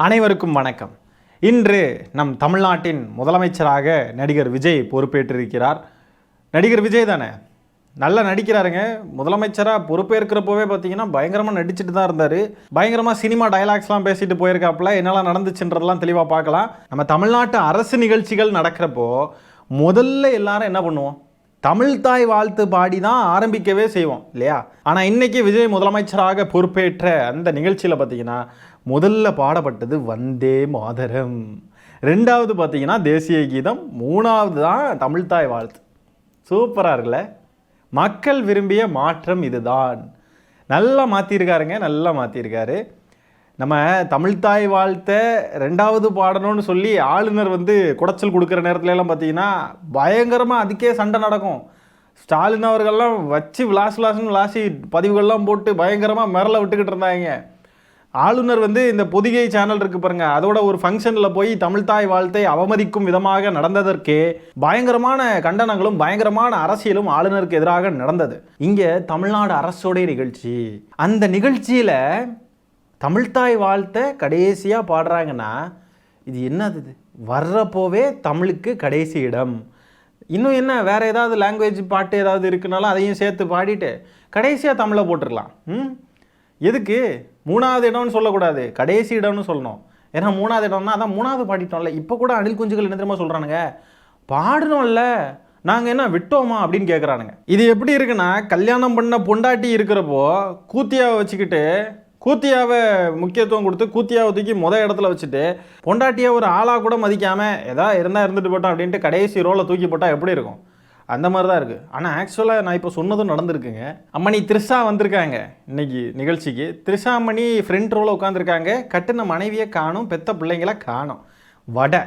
அனைவருக்கும் வணக்கம். இன்று நம் தமிழ்நாட்டின் முதலமைச்சராக நடிகர் விஜய் பொறுப்பேற்றிருக்கிறார். நடிகர் விஜய் தானே, நல்லா நடிக்கிறாருங்க. முதலமைச்சராக பொறுப்பேற்கிறப்போவே பார்த்தீங்கன்னா பயங்கரமாக நடிச்சுட்டு தான் இருந்தார். பயங்கரமாக சினிமா டைலாக்ஸ்லாம் பேசிட்டு போயிருக்காப்புல. என்னெல்லாம் நடந்துச்சுன்றதெல்லாம் தெளிவாக பார்க்கலாம். நம்ம தமிழ்நாட்டு அரசு நிகழ்ச்சிகள் நடக்கிறப்போ முதல்ல எல்லாரும் என்ன பண்ணுவோம்? தமிழ் தாய் வாழ்த்து பாடி தான் ஆரம்பிக்கவே செய்வோம் இல்லையா? ஆனால் இன்றைக்கி விஜய் முதலமைச்சராக பொறுப்பேற்ற அந்த நிகழ்ச்சியில் பார்த்தீங்கன்னா முதல்ல பாடப்பட்டது வந்தே மாதரம், ரெண்டாவது பார்த்தீங்கன்னா தேசிய கீதம், மூணாவது தான் தமிழ் தாய் வாழ்த்து. சூப்பராக இருக்குல்ல? மக்கள் விரும்பிய மாற்றம் இதுதான். நல்லா மாற்றிருக்காருங்க, நல்லா மாற்றிருக்காரு. நம்ம தமிழ்தாய் வாழ்த்த ரெண்டாவது பாடணும்னு சொல்லி ஆளுநர் குடைச்சல் கொடுக்குற நேரத்துலலாம் பார்த்தீங்கன்னா பயங்கரமாக அதுக்கே சண்டை நடக்கும். ஸ்டாலின் அவர்கள்லாம் வச்சு விளாசுன்னு விளாசி பதிவுகள்லாம் போட்டு பயங்கரமாக மிரள விட்டுக்கிட்டு இருந்தாங்க. ஆளுநர் இந்த பொதிகை சேனல் இருக்குது பாருங்கள், அதோட ஒரு ஃபங்க்ஷனில் போய் தமிழ்தாய் வாழ்த்தை அவமதிக்கும் விதமாக நடந்ததற்கே பயங்கரமான கண்டனங்களும் பயங்கரமான அரசியலும் ஆளுநருக்கு எதிராக நடந்தது. இங்கே தமிழ்நாடு அரசோடைய நிகழ்ச்சி, அந்த நிகழ்ச்சியில் தமிழ்தாய் வாழ்த்தை கடைசியாக பாடுறாங்கன்னா இது என்னது? வர்றப்போவே தமிழுக்கு கடைசி இடம். இன்னும் என்ன வேறு ஏதாவது லாங்குவேஜ் பாட்டு ஏதாவது இருக்குனாலும் அதையும் சேர்த்து பாடிட்டு கடைசியாக தமிழை போட்டுருக்கலாம். எதுக்கு மூணாவது இடம்னு சொல்லக்கூடாது, கடைசி இடம்னு சொல்லணும். ஏன்னா மூணாவது இடம்னா அதான் மூணாவது பாடிட்டோம்ல. இப்போ கூட அணில் குஞ்சுகள் என்ன தெரியுமா சொல்கிறானுங்க, பாடணும்ல நாங்கள் என்ன விட்டோமா அப்படின்னு கேட்குறானுங்க. இது எப்படி இருக்குன்னா, கல்யாணம் பண்ண பொண்டாட்டி இருக்கிறப்போ கூத்தியாவை வச்சுக்கிட்டு கூத்தியாவை முக்கியத்துவம் கொடுத்து கூத்தியாவை தூக்கி இடத்துல வச்சுட்டு பொண்டாட்டியை ஒரு ஆளாக கூட மதிக்காமல் எதாவது இருந்தால் இருந்துட்டு போட்டோம் அப்படின்ட்டு கடைசி ரோலை தூக்கி போட்டால் எப்படி இருக்கும்? அந்த மாதிரி தான் இருக்குது. ஆனால் ஆக்சுவலாக நான் இப்போ சொன்னதும் நடந்திருக்குங்க. அம்மணி த்ரிஷா வந்திருக்காங்க இன்னைக்கு நிகழ்ச்சிக்கு. த்ரிஷா அம்மணி ஃப்ரண்ட் ரோவில் உட்காந்துருக்காங்க. கட்டுன மனைவியை காணும், பெத்த பிள்ளைங்கள காணும். வடை,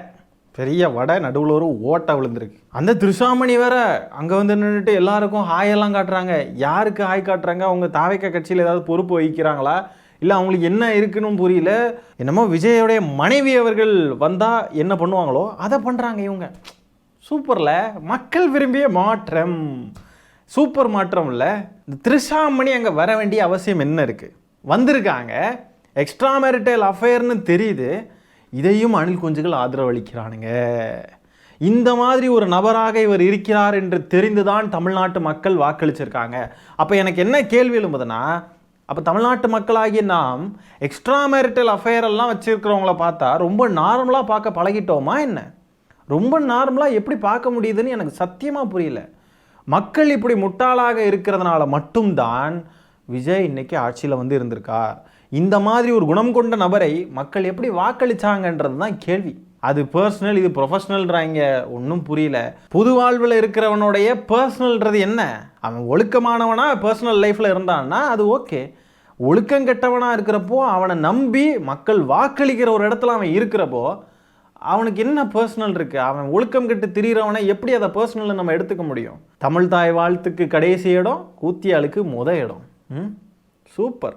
பெரிய வடை, நடுவில் ஒரு ஓட்டை விழுந்திருக்கு. அந்த த்ரிஷாமணி வேற அங்கே நின்றுட்டு எல்லாருக்கும் ஹாயெல்லாம் காட்டுறாங்க. யாருக்கு ஹாய் காட்டுறாங்க? அவங்க தாவைக்க கட்சியில் ஏதாவது பொறுப்பு வகிக்கிறாங்களா, இல்லை அவங்களுக்கு என்ன இருக்குன்னு புரியல. என்னமோ விஜயோடைய மனைவி அவர்கள் வந்தால் என்ன பண்ணுவாங்களோ அதை பண்ணுறாங்க இவங்க. சூப்பரில், மக்கள் விரும்பிய மாற்றம், சூப்பர் மாற்றம் இல்லை. இந்த த்ரிஷாமணி அங்கே வர வேண்டிய அவசியம் என்ன இருக்குது? வந்திருக்காங்க, எக்ஸ்ட்ரா மேரிட்டல் அஃபேர்னு தெரியுது, இதையும் அணில் குஞ்சுகள் ஆதரவு அளிக்கிறானுங்க. இந்த மாதிரி ஒரு நபராக இவர் இருக்கிறார் என்று தெரிந்துதான் தமிழ்நாட்டு மக்கள் வாக்களிச்சிருக்காங்க. அப்போ எனக்கு என்ன கேள்வி எழும்புதுன்னா, அப்போ தமிழ்நாட்டு மக்களாகிய நாம் எக்ஸ்ட்ரா மேரிட்டல் அஃபேர் எல்லாம் வச்சுருக்கிறவங்கள பார்த்தா ரொம்ப நார்மலாக பார்க்க பழகிட்டோமா என்ன? ரொம்ப நார்மலாக எப்படி பார்க்க முடியுதுன்னு எனக்கு சத்தியமாக புரியல. மக்கள் இப்படி முட்டாளாக இருக்கிறதுனால மட்டும்தான் விஜய் இன்னைக்கு ஆட்சியில் இருந்திருக்கார். இந்த மாதிரி ஒரு குணம் கொண்ட நபரை மக்கள் எப்படி வாக்களிச்சாங்கன்றது தான் கேள்வி. அது பர்சனல், இது ப்ரொஃபஷனல்ன்றாங்க, ஒன்றும் புரியல. புது வாழ்வில் இருக்கிறவனுடைய பர்சனல்ன்றது என்ன? அவன் ஒழுக்கமானவனா பர்சனல் லைஃப்பில் இருந்தான்னா அது ஓகே. ஒழுக்கம் கெட்டவனாக இருக்கிறப்போ அவனை நம்பி மக்கள் வாக்களிக்கிற ஒரு இடத்துல அவன் இருக்கிறப்போ அவனுக்கு என்ன பர்சனல் இருக்குது? அவன் ஒழுக்கம் கெட்டு திரிகிறவனை எப்படி அதை பர்சனல்னு நம்ம எடுத்துக்க முடியும்? தமிழ்தாய் வாழ்த்துக்கு கடைசி இடம், கூத்தியாளுக்கு இடம். சூப்பர்.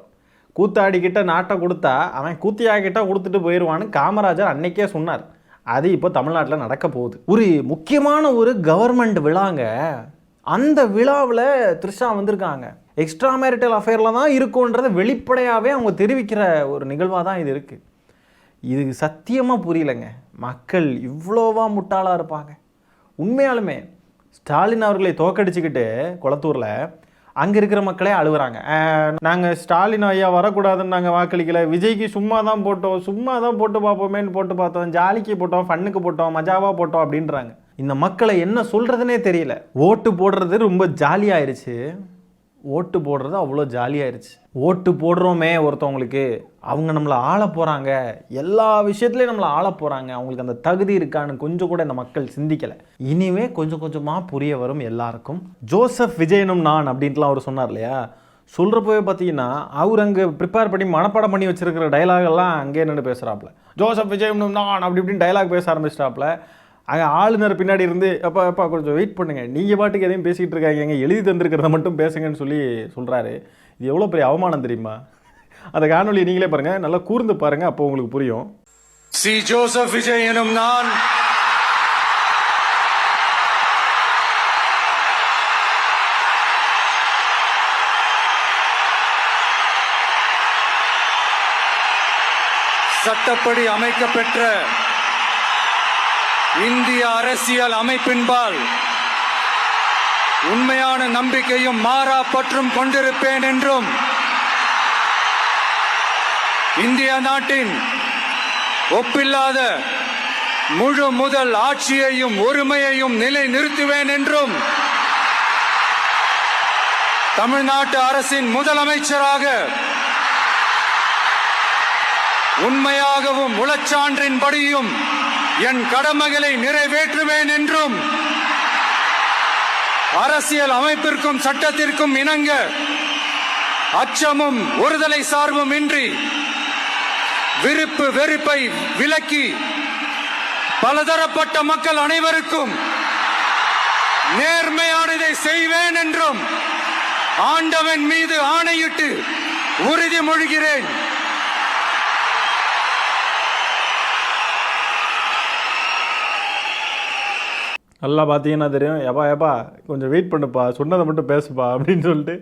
கூத்தாடிக்கிட்ட நாட்டை கொடுத்தா அவன் கூத்தியாகிட்ட கொடுத்துட்டு போயிடுவான்னு காமராஜர் அன்னைக்கே சொன்னார். அது இப்போ தமிழ்நாட்டில் நடக்க போகுது. ஒரு முக்கியமான ஒரு கவர்மெண்ட் விழாங்க. அந்த விழாவில் த்ரிஷா வந்திருக்காங்க. எக்ஸ்ட்ரா மேரிட்டல் அஃபேரில் தான் இருக்குன்றதை வெளிப்படையாகவே அவங்க தெரிவிக்கிற ஒரு நிகழ்வாக தான் இது இருக்குது. இது சத்தியமாக புரியலைங்க. மக்கள் இவ்வளோவா முட்டாளாக இருப்பாங்க? உண்மையாலுமே ஸ்டாலின் அவர்களை தோக்கடிச்சுக்கிட்டு குளத்தூரில் அங்கே இருக்கிற மக்களே அழுகுறாங்க. நாங்கள் ஸ்டாலின் ஐயா வரக்கூடாதுன்னு நாங்கள் வாக்களிக்கலை, விஜய்க்கு சும்மா தான் போட்டு பார்ப்போமேன்னு போட்டு பார்த்தோம், ஜாலிக்கு போட்டோம், ஃபன்னுக்கு போட்டோம், மஜாவாக போட்டோம் அப்படின்றாங்க. இந்த மக்களை என்ன சொல்கிறதுனே தெரியல. ஓட்டு போடுறது ரொம்ப ஜாலியாயிருச்சு, ஓட்டு போடுறது அவ்வளோ ஜாலியாயிருச்சு. ஓட்டு போடுறோமே ஒருத்தவங்களுக்கு, அவங்க நம்மளை ஆள போகிறாங்க, எல்லா விஷயத்துலையும் நம்மளை ஆள போகிறாங்க, அவங்களுக்கு அந்த தகுதி இருக்கான்னு கொஞ்சம் கூட இந்த மக்கள் சிந்திக்கலை. இனிமே கொஞ்சம் கொஞ்சமாக புரிய வரும் எல்லாருக்கும். ஜோசப் விஜயனும் நான் அப்படின்ட்டுலாம் அவர் சொன்னார் இல்லையா? சொல்கிறப்பவே பார்த்தீங்கன்னா அவர் அங்கே ப்ரிப்பேர் பண்ணி மனப்பாடம் பண்ணி வச்சுருக்கிற டைலாகெல்லாம் அங்கே நின்று பேசுகிறாப்புல. ஜோசப் விஜயனும் நான் அப்படி இப்படின்னு டைலாக் பேச ஆரம்பிச்சிட்டாப்புல. அங்கே ஆளுநர் பின்னாடி இருந்து அப்பா கொஞ்சம் வெயிட் பண்ணுங்கள், நீங்கள் பாட்டுக்கு எதையும் பேசிக்கிட்டு இருக்காங்க, எழுதி தந்திருக்கிறத மட்டும் பேசுங்கன்னு சொல்கிறாரு. இது எவ்வளோ பெரிய அவமானம் தெரியுமா? அந்த காணொலியை நீங்களே பாருங்கள், நல்லா கூர்ந்து பாருங்கள், அப்போ உங்களுக்கு புரியும். சி ஜோசப் விஜய் எனும் நான் சட்டப்படி அமைக்கப்பெற்ற இந்திய அரசியல் அமைப்பின்பால் உண்மையான நம்பிக்கையும் மாறா பற்றும் கொண்டிருப்பேன் என்றும் இந்திய நாட்டின் ஒப்பில்லாத முழு முதல் ஆட்சியையும் ஒருமையையும் நிலை நிறுத்துவேன் என்றும் தமிழ்நாட்டு அரசின் முதலமைச்சராக உண்மையாகவும் உளச்சான்றின்படியும் என் கடமைகளை நிறைவேற்றுவேன் என்றும் அரசியல் அமைப்பிற்கும் சட்டத்திற்கும் இணங்க அச்சமும் ஒருதலை சார்பும் இன்றி விருப்பு வெறுப்பை விலக்கி பலதரப்பட்ட மக்கள் அனைவருக்கும் நேர்மையானதை செய்வேன் என்றும் ஆண்டவன் மீது ஆணையிட்டு உறுதிமொழிகிறேன். நல்லா பார்த்தீங்கன்னா தெரியும், எப்பா கொஞ்சம் வெயிட் பண்ணுப்பா, சொன்னதை மட்டும் பேசுப்பா அப்படின்னு சொல்லிட்டு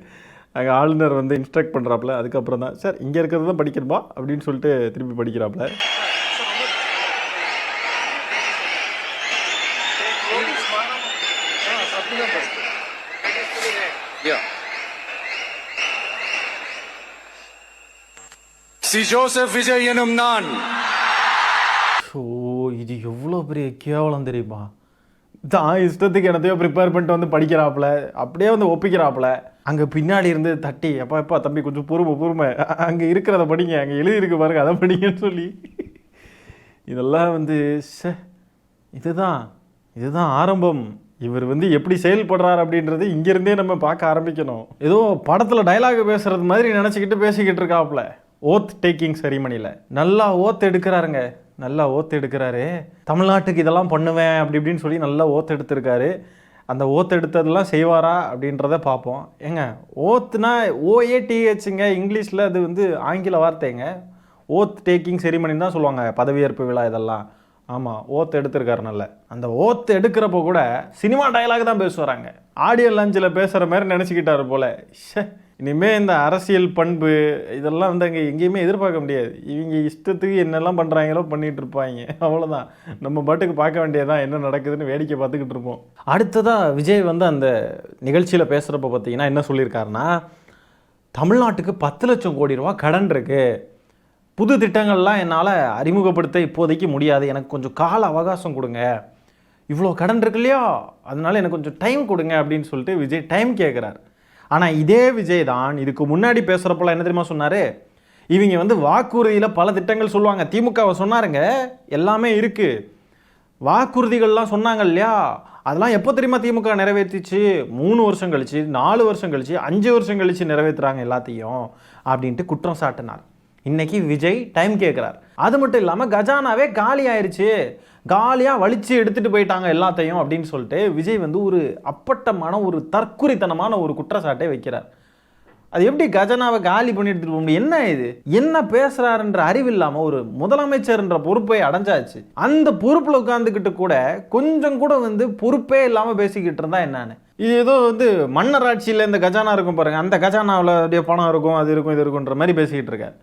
அங்கே ஆளுநர் வந்து இன்ஸ்ட்ரக்ட் பண்ணுறாப்புல. அதுக்கப்புறம் தான் சார் இங்கே இருக்கிறது தான் படிக்கணுமா அப்படின்னு சொல்லிட்டு திருப்பி படிக்கிறாப்புல. சி ஜோசப் விஜய் எனும் நான். ஓ, இது எவ்வளோ பெரிய கேவலம் தெரியுமா? தான் இஷ்டத்துக்கு என்னத்தையோ ப்ரிப்பேர் பண்ணிட்டு வந்து படிக்கிறாப்புல, அப்படியே வந்து ஒப்பிக்கிறாப்புல. அங்கே பின்னாடி இருந்து தட்டி எப்பா தம்பி கொஞ்சம் பொறுமை அங்கே இருக்கிறத படிங்க, அங்கே எழுதியிருக்கு பாருங்க அதை படிங்கன்னு சொல்லி இதெல்லாம் வந்து இதுதான் ஆரம்பம். இவர் வந்து எப்படி செயல்படுறார் அப்படின்றது இங்கேருந்தே நம்ம பார்க்க ஆரம்பிக்கணும். ஏதோ படத்தில் டைலாக் பேசுறது மாதிரி நினச்சிக்கிட்டு பேசிக்கிட்டு இருக்காப்புல. ஓத் டேக்கிங் செரிமனியில் நல்லா ஓத் எடுக்கிறாரு. தமிழ்நாட்டுக்கு இதெல்லாம் பண்ணுவேன் அப்படி இப்படின்னு சொல்லி நல்லா ஓத் எடுத்திருக்காரு. அந்த ஓத் எடுத்ததெல்லாம் செய்வாரா அப்படின்றத பார்ப்போம். ஏங்க ஓத்துனா OATHங்க, இங்கிலீஷில் அது வந்து ஆங்கில வார்த்தைங்க. ஓத் டேக்கிங் செரிமனின்னு தான் சொல்லுவாங்க, பதவியேற்பு விழா இதெல்லாம். ஆமாம், ஓத்து எடுத்திருக்காரு. நல்ல அந்த ஓத்து எடுக்கிறப்போ கூட சினிமா டயலாக் தான் பேசுவாங்க. ஆடியோ லான்ச்சில் பேசுகிற மாதிரி நினச்சிக்கிட்டாரு போல். இனிமேல் இந்த அரசியல் பண்பு இதெல்லாம் வந்து அங்கே எங்கேயுமே எதிர்பார்க்க முடியாது. இவங்க இஷ்டத்துக்கு என்னெல்லாம் பண்ணுறாங்களோ பண்ணிகிட்டு இருப்பாங்க, அவ்வளோதான். நம்ம பாட்டுக்கு பார்க்க வேண்டியதான் என்ன நடக்குதுன்னு வேடிக்கை பார்த்துக்கிட்டு இருப்போம். அடுத்ததாக விஜய் வந்து அந்த நிகழ்ச்சியில் பேசுகிறப்ப பார்த்தீங்கன்னா என்ன சொல்லியிருக்காருன்னா, தமிழ்நாட்டுக்கு 10 லட்சம் கோடி ரூபா கடன் இருக்குது, புது திட்டங்கள்லாம் என்னால் அறிமுகப்படுத்த இப்போதைக்கு முடியாது, எனக்கு கொஞ்சம் கால அவகாசம் கொடுங்க, இவ்வளோ கடன் இருக்கு இல்லையா அதனால எனக்கு கொஞ்சம் டைம் கொடுங்க அப்படின்னு சொல்லிட்டு விஜய் டைம் கேட்குறாரு. ஆனால் இதே விஜய் தான் இதுக்கு முன்னாடி பேசுகிறப்போலாம் என்ன தெரியுமா சொன்னார்? இவங்க வந்து வாக்குறுதியில் பல திட்டங்கள் சொல்லுவாங்க. திமுகவை சொன்னாருங்க, எல்லாமே இருக்குது, வாக்குறுதிகள்லாம் சொன்னாங்க இல்லையா, அதெல்லாம் எப்போ தெரியுமா திமுக நிறைவேற்றிச்சு? 3 வருஷம் கழிச்சு, 4 வருஷம் கழிச்சு, 5 வருஷம் கழிச்சு நிறைவேற்றுறாங்க எல்லாத்தையும் அப்படின்ட்டு குற்றம் சாட்டினார். இன்னைக்கு விஜய் டைம் கேட்குறார். அது மட்டும் இல்லாமல் கஜானாவே காலி ஆயிடுச்சு, காலியாக வலிச்சு எடுத்துகிட்டு போயிட்டாங்க எல்லாத்தையும் அப்படின்னு சொல்லிட்டு விஜய் வந்து ஒரு அப்பட்டமான ஒரு தற்குறித்தனமான ஒரு குற்றச்சாட்டை வைக்கிறார். அது எப்படி கஜானாவை காலி பண்ணி எடுத்துகிட்டு போக முடியும்? என்ன இது, என்ன பேசுகிறாருன்ற அறிவு இல்லாமல் ஒரு முதலமைச்சர்ன்ற பொறுப்பை அடைஞ்சாச்சு. அந்த பொறுப்பில் உட்காந்துக்கிட்டு கூட கொஞ்சம் கூட வந்து பொறுப்பே இல்லாமல் பேசிக்கிட்டு இருந்தா என்னன்னு? இது ஏதோ வந்து மன்னர் ஆட்சியில் இந்த கஜானா இருக்கும் பாருங்கள், அந்த கஜானாவில் அப்படியே பணம் இருக்கும், அது இருக்கும், இது இருக்குன்ற மாதிரி பேசிக்கிட்டு இருக்கார்.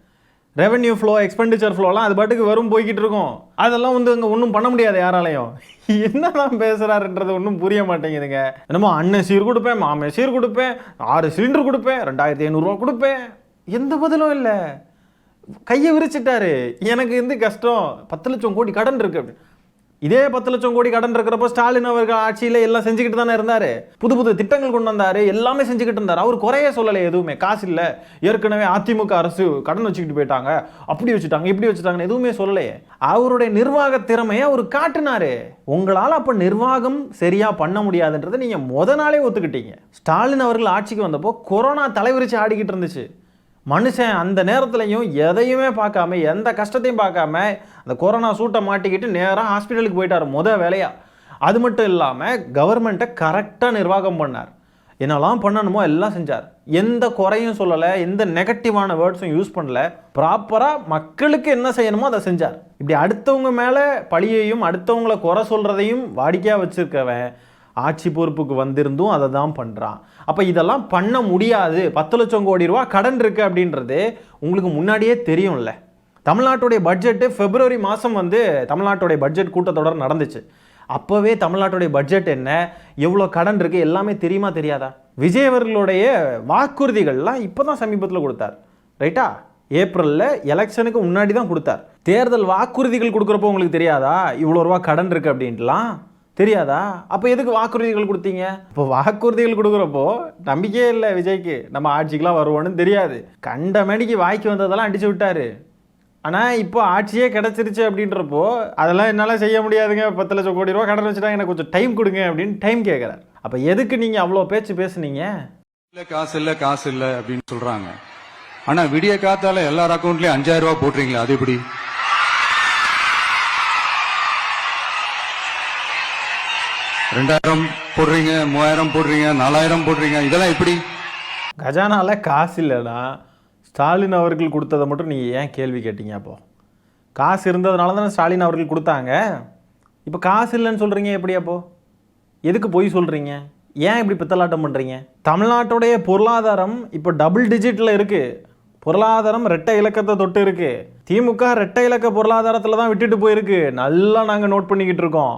ரெவென்யூ ஃப்ளோ, எக்ஸ்பெண்டிச்சர் ஃப்ளோலாம் அது பாட்டுக்கு வரும் போய்கிட்டு இருக்கும். அதெல்லாம் வந்து அங்கே ஒன்றும் பண்ண முடியாது யாராலையும். என்னதான் பேசுகிறாருன்றது ஒன்றும் புரிய மாட்டேங்குதுங்க. என்னமோ அண்ணன் சீர் கொடுப்பேன், மாமே சீர் கொடுப்பேன், 6 சிலிண்டர் கொடுப்பேன், 2500 கொடுப்பேன், எந்த பதிலும் இல்லை. கையை விரிச்சிட்டாரு. எனக்கு வந்து கஷ்டம், 10 லட்சம் கோடி கடன் இருக்கு அப்படின்னு. இதே 10 லட்சம் கோடி கடன் இருக்கிறப்போ ஸ்டாலின் அவர்கள் ஆட்சியில் எல்லாம் செஞ்சுக்கிட்டு தானே இருந்தார். புது திட்டங்கள் கொண்டு வந்தார், எல்லாமே செஞ்சுக்கிட்டு இருந்தார். அவர் குறைய சொல்லலை எதுவுமே. காசு இல்லை, ஏற்கனவே அதிமுக அரசு கடன் வச்சுக்கிட்டு போயிட்டாங்க, அப்படி வச்சுட்டாங்க இப்படி வச்சுட்டாங்கன்னு எதுவுமே சொல்லலையே. அவருடைய நிர்வாக திறமையை அவர் காட்டினாரு. உங்களால் அப்போ நிர்வாகம் சரியாக பண்ண முடியாதுன்றதை நீங்கள் முத நாளே ஒத்துக்கிட்டீங்க. ஸ்டாலின் அவர்கள் ஆட்சிக்கு வந்தப்போ கொரோனா தலைவிரிச்சு ஆடிக்கிட்டு இருந்துச்சு. மனுஷன் அந்த நேரத்துலையும் எதையுமே பார்க்காம, எந்த கஷ்டத்தையும் பார்க்காம அந்த கொரோனா சூட்டை மாட்டிக்கிட்டு நேராக ஹாஸ்பிட்டலுக்கு போயிட்டார் முத வேலையாக. அது மட்டும் இல்லாமல் கவர்மெண்ட்டை கரெக்டாக நிர்வாகம் பண்ணார். என்னெல்லாம் பண்ணணுமோ எல்லாம் செஞ்சார். எந்த குறையும் சொல்லலை, எந்த நெகட்டிவான வேர்ட்ஸும் யூஸ் பண்ணல. ப்ராப்பராக மக்களுக்கு என்ன செய்யணுமோ அதை செஞ்சார். இப்படி அடுத்தவங்க மேலே பழியையும் அடுத்தவங்களை குறை சொல்கிறதையும் வாடிக்கையாக வச்சுருக்கவன் ஆட்சி பொறுப்புக்கு வந்திருந்தும் அதை தான் பண்ணுறான். அப்போ இதெல்லாம் பண்ண முடியாது. 10 லட்சம் கோடி ரூபா கடன் இருக்குது அப்படின்றது உங்களுக்கு முன்னாடியே தெரியும்ல. தமிழ்நாட்டுடைய பட்ஜெட்டு பிப்ரவரி மாதம் வந்து தமிழ்நாட்டுடைய பட்ஜெட் கூட்டத்தொடர் நடந்துச்சு. அப்போவே தமிழ்நாட்டுடைய பட்ஜெட் என்ன, எவ்வளோ கடன் இருக்குது எல்லாமே தெரியுமா தெரியாதா? விஜய் அவர்களுடைய வாக்குறுதிகள்லாம் இப்போ தான் சமீபத்தில் கொடுத்தார், ரைட்டா? ஏப்ரலில் எலெக்ஷனுக்கு முன்னாடி தான் கொடுத்தார். தேர்தல் வாக்குறுதிகள் கொடுக்குறப்போ உங்களுக்கு தெரியாதா இவ்வளோ ரூபா கடன் இருக்குது அப்படின்ட்டுலாம் தெரியாதா? அப்போ எதுக்கு வாக்குறுதிகள் கொடுத்தீங்க? இப்போ வாக்குறுதிகள் கொடுக்குறப்போ நம்பிக்கையே இல்லை விஜய்க்கு, நம்ம ஆட்சிக்கெலாம் வருவோன்னு தெரியாது. கண்ட மேடிக்கு வாய்க்கு வந்ததெல்லாம் அடிச்சு விட்டாரு. ஆனால் இப்போ ஆட்சியே கிடச்சிருச்சு அப்படின்றப்போ அதெல்லாம் என்னால் செய்ய முடியாதுங்க, 10 லட்சம் கோடி ரூபா கடன் வச்சுட்டா எனக்கு கொஞ்சம் டைம் கொடுங்க அப்படின்னு டைம் கேட்குறாரு. அப்போ எதுக்கு நீங்கள் அவ்வளோ பேச்சு பேசுனீங்க? இல்ல காசு இல்ல அப்படின்னு சொல்றாங்க. ஆனா விடிய காத்தால எல்லார் அக்கௌண்ட்லயும் 5000 ரூபாய் போட்டுறீங்களா? அது எப்படி? 2000 போடுறீங்க, 3000 போடுறீங்க, 4000 போடுறீங்க, இதெல்லாம் எப்படி? கஜானால காசு இல்லைன்னா ஸ்டாலின் அவர்கள் கொடுத்ததை மட்டும் நீங்கள் ஏன் கேள்வி கேட்டீங்க? அப்போ காசு இருந்ததுனால தானே ஸ்டாலின் அவர்கள் கொடுத்தாங்க. இப்போ காசு இல்லைன்னு சொல்கிறீங்க எப்படி? அப்போ எதுக்கு பொய் சொல்கிறீங்க? ஏன் இப்படி பித்தலாட்டம் பண்ணுறீங்க? தமிழ்நாட்டுடைய பொருளாதாரம் இப்போ டபுள் டிஜிட்டில் இருக்குது. பொருளாதாரம் ரெட்டை இலக்கத்தை தொட்டு இருக்குது. திமுக ரெட்டை இலக்க பொருளாதாரத்தில் தான் விட்டுட்டு போயிருக்கு. நல்லா நாங்கள் நோட் பண்ணிக்கிட்டு இருக்கோம்.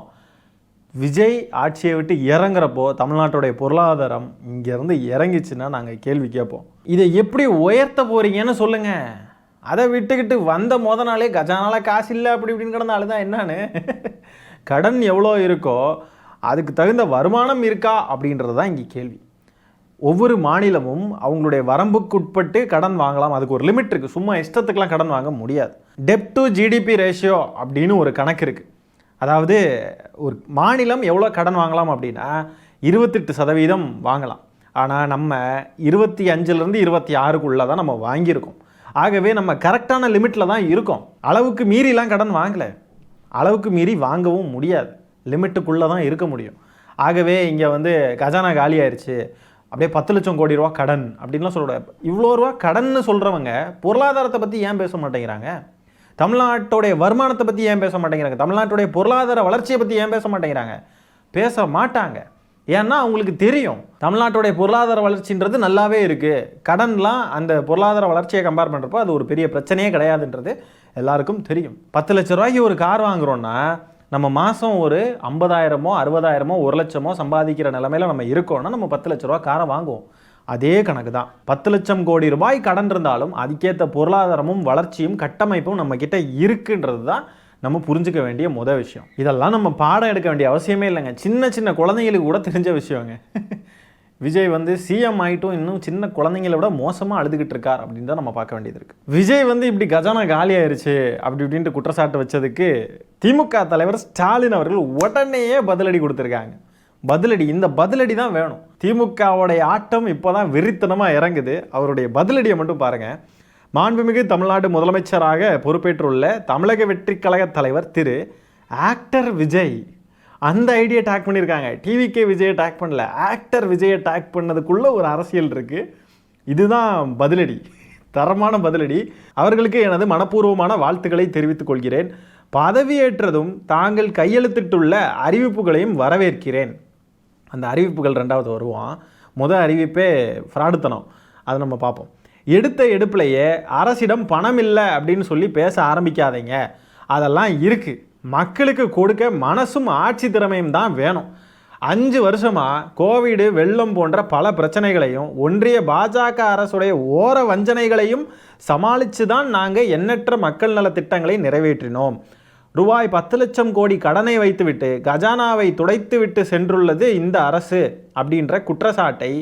விஜய் ஆட்சியை விட்டு இறங்குறப்போ தமிழ்நாட்டுடைய பொருளாதாரம் இங்கேருந்து இறங்கிச்சுன்னா நாங்கள் கேள்வி கேட்போம். இதை எப்படி உயர்த்த போகிறீங்கன்னு சொல்லுங்கள். அதை விட்டுக்கிட்டு வந்த நாளே கஜானால காசு இல்லை அப்படி இப்படின்னு கிடந்தாலும் தான் என்னான்னு கடன் எவ்வளோ இருக்கோ அதுக்கு தகுந்த வருமானம் இருக்கா அப்படின்றது தான் இங்கே கேள்வி. ஒவ்வொரு மாநிலமும் அவங்களுடைய வரம்புக்கு உட்பட்டு கடன் வாங்கலாம். அதுக்கு ஒரு லிமிட் இருக்குது. சும்மா இஷ்டத்துக்கெலாம் கடன் வாங்க முடியாது. டெப்ட் டு ஜிடிபி ரேஷியோ அப்படின்னு ஒரு கணக்கு இருக்குது. அதாவது ஒரு மாநிலம் எவ்வளோ கடன் வாங்கலாம் அப்படின்னா 28% வாங்கலாம். ஆனால் நம்ம 25லேருந்து 26க்குள்ளே தான் நம்ம வாங்கியிருக்கோம். ஆகவே நம்ம கரெக்டான லிமிட்டில் தான் இருக்கோம். அளவுக்கு மீறிலாம் கடன் வாங்கலை, அளவுக்கு மீறி வாங்கவும் முடியாது, லிமிட்டுக்குள்ளே தான் இருக்க முடியும். ஆகவே இங்கே வந்து கஜானா காலி ஆயிடுச்சு, அப்படியே 10 லட்சம் கோடி ரூபா கடன் அப்படின்லாம் சொல்கிறாங்க. இவ்வளோ ரூபா கடன்னு சொல்கிறவங்க பொருளாதாரத்தை பற்றி ஏன் பேச மாட்டேங்கிறாங்க? தமிழ்நாட்டுடைய வருமானத்தை பற்றி ஏன் பேச மாட்டேங்கிறாங்க? தமிழ்நாட்டுடைய பொருளாதார வளர்ச்சியை பற்றி ஏன் பேச மாட்டேங்கிறாங்க? பேச மாட்டாங்க. ஏன்னா அவங்களுக்கு தெரியும் தமிழ்நாட்டுடைய பொருளாதார வளர்ச்சின்றது நல்லாவே இருக்குது. கடன்லாம் அந்த பொருளாதார வளர்ச்சியை கம்பேர் பண்ணுறப்போ அது ஒரு பெரிய பிரச்சனையே கிடையாதுன்றது எல்லாருக்கும் தெரியும். 10 லட்ச ரூபாய்க்கு ஒரு கார் வாங்குகிறோன்னா நம்ம மாதம் ஒரு 50,000மோ 60,000மோ 1 லட்சமோ சம்பாதிக்கிற நிலைமையில் நம்ம இருக்கோம்னா நம்ம 10 லட்ச ரூபா காரை வாங்குவோம். அதே கணக்கு தான். 10 லட்சம் கோடி ரூபாய் கடன் இருந்தாலும் அதுக்கேற்ற பொருளாதாரமும் வளர்ச்சியும் கட்டமைப்பும் நம்ம கிட்ட இருக்குன்றது தான் நம்ம புரிஞ்சுக்க வேண்டிய விஷயம். இதெல்லாம் நம்ம பாடம் எடுக்க வேண்டிய அவசியமே இல்லைங்க. சின்ன சின்ன குழந்தைங்களுக்கு கூட தெரிஞ்ச விஷயங்க. விஜய் வந்து சிஎம் ஆகிட்டும் இன்னும் சின்ன குழந்தைங்கள விட மோசமாக அழுதுகிட்டு இருக்கார் அப்படின்னு தான் நம்ம பார்க்க வேண்டியது இருக்குது. விஜய் வந்து இப்படி கஜானா காலி ஆயிடுச்சு அப்படி இப்படின்ட்டு குற்றச்சாட்டு வச்சதுக்கு திமுக தலைவர் ஸ்டாலின் அவர்கள் உடனேயே பதிலடி கொடுத்துருக்காங்க. இந்த பதிலடி தான் வேணும். திமுகவுடைய ஆட்டம் இப்போ தான் வெறித்தனமாக இறங்குது. அவருடைய பதிலடியை மட்டும் பாருங்கள். மாண்புமிகு தமிழ்நாடு முதலமைச்சராக பொறுப்பேற்றுள்ள தமிழக வெற்றி கழக தலைவர் திரு ஆக்டர் விஜய் அந்த ஐடியா டேக் பண்ணியிருக்காங்க. டிவிகே விஜயை டேக் பண்ணல, ஆக்டர் விஜயை டேக் பண்ணதுக்குள்ளே ஒரு அரசியல் இருக்குது. இதுதான் பதிலடி, தரமான பதிலடி. அவர்களுக்கு எனது மனப்பூர்வமான வாழ்த்துக்களை தெரிவித்துக் கொள்கிறேன். பதவியேற்றதும் தாங்கள் கையெழுத்திட்டுள்ள அறிவிப்புகளையும் வரவேற்கிறேன். அந்த அறிவிப்புகள் 2வது வருவான். முதல் அறிவிப்பே ஃப்ராடுத்தனம், அதை நம்ம பார்ப்போம். எடுத்த எடுப்பிலேயே அரசிடம் பணம் இல்லை அப்படின்னு சொல்லி பேச ஆரம்பிக்காதீங்க. அதெல்லாம் இருக்குது. மக்களுக்கு கொடுக்க மனசும் ஆட்சி திறமையும் தான் வேணும். 5 வருஷமாக கோவிடு, வெள்ளம் போன்ற பல பிரச்சனைகளையும் ஒன்றிய பாஜக அரசுடைய ஓர வஞ்சனைகளையும் சமாளித்து தான் நாங்கள் எண்ணற்ற மக்கள் நல திட்டங்களை நிறைவேற்றினோம். ரூபாய் 10 லட்சம் கோடி கடனை வைத்துவிட்டு கஜானாவை துடைத்துவிட்டு சென்றுள்ளது இந்த அரசு அப்படின்ற குற்றச்சாட்டை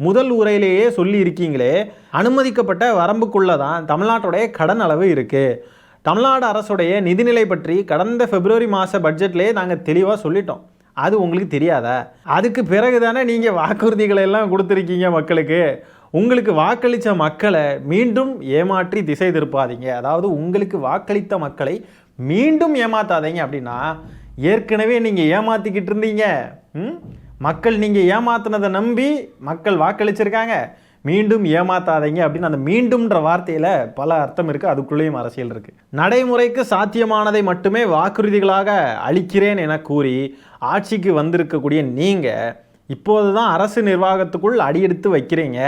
முதல் உரையிலேயே சொல்லி இருக்கீங்களே. அனுமதிக்கப்பட்ட வரம்புக்குள்ளே தான் தமிழ்நாட்டுடைய கடன் அளவு இருக்குது. தமிழ்நாடு அரசுடைய நிதிநிலை பற்றி கடந்த பிப்ரவரி மாத பட்ஜெட்லேயே நாங்கள் தெளிவாக சொல்லிட்டோம். அது உங்களுக்கு தெரியாதா? அதுக்கு பிறகு தானே நீங்கள் வாக்குறுதிகளை எல்லாம் கொடுத்துருக்கீங்க மக்களுக்கு. உங்களுக்கு வாக்களித்த மக்களை மீண்டும் ஏமாற்றி திசை திருப்பாதீங்க. அதாவது உங்களுக்கு வாக்களித்த மக்களை மீண்டும் ஏமாத்தாதீங்க. அப்படின்னா ஏற்கனவே நீங்கள் ஏமாற்றிக்கிட்டு இருந்தீங்க. மக்கள் நீங்கள் ஏமாத்தினதை நம்பி மக்கள் வாக்களிச்சிருக்காங்க. மீண்டும் ஏமாத்தாதீங்க அப்படின்னு அந்த மீண்டும்ன்ற வார்த்தையில் பல அர்த்தம் இருக்குது. அதுக்குள்ளேயும் அரசியல் இருக்குது. நடைமுறைக்கு சாத்தியமானதை மட்டுமே வாக்குறுதிகளாக அளிக்கிறேன் என கூறி ஆட்சிக்கு வந்திருக்கக்கூடிய நீங்கள் இப்போது தான் அரசு நிர்வாகத்துக்குள் அடியெடுத்து வைக்கிறீங்க.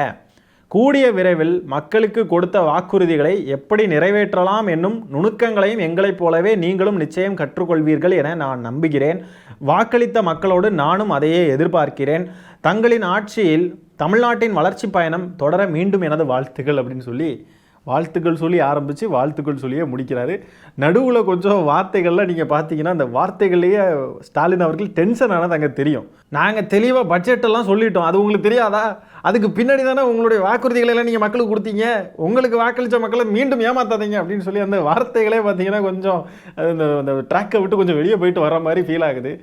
கூடிய விரைவில் மக்களுக்கு கொடுத்த வாக்குறுதிகளை எப்படி நிறைவேற்றலாம் என்னும் நுணுக்கங்களையும் எங்களைப் போலவே நீங்களும் நிச்சயம் கற்றுக்கொள்வீர்கள் என நான் நம்புகிறேன். வாக்களித்த மக்களோடு நானும் அதையே எதிர்பார்க்கிறேன். தங்களின் ஆட்சியில் தமிழ்நாட்டின் வளர்ச்சி பயணம் தொடர மீண்டும் எனது வாழ்த்துக்கள் அப்படின்னு சொல்லி வாழ்த்துக்கள் சொல்லி ஆரம்பித்து வாழ்த்துக்கள் சொல்லியே முடிக்கிறாரு. நடுவில் கொஞ்சம் வார்த்தைகள்லாம் நீங்கள் பார்த்தீங்கன்னா அந்த வார்த்தைகள்லேயே ஸ்டாலின் அவர்கள் டென்ஷன் ஆனது அங்கே தெரியும். நாங்கள் தெளிவாக பட்ஜெட்டெல்லாம் சொல்லிட்டோம், அது உங்களுக்கு தெரியாதா? அதுக்கு பின்னாடி தானே உங்களுடைய வாக்குறுதிகளை எல்லாம் நீங்கள் மக்களுக்கு கொடுத்தீங்க, உங்களுக்கு வாக்களித்த மக்களை மீண்டும் ஏமாத்தாதீங்க அப்படின்னு சொல்லி அந்த வார்த்தைகளே பார்த்தீங்கன்னா கொஞ்சம் அந்த ட்ராக்கை விட்டு கொஞ்சம் வெளியே போயிட்டு வர மாதிரி ஃபீல் ஆகுது.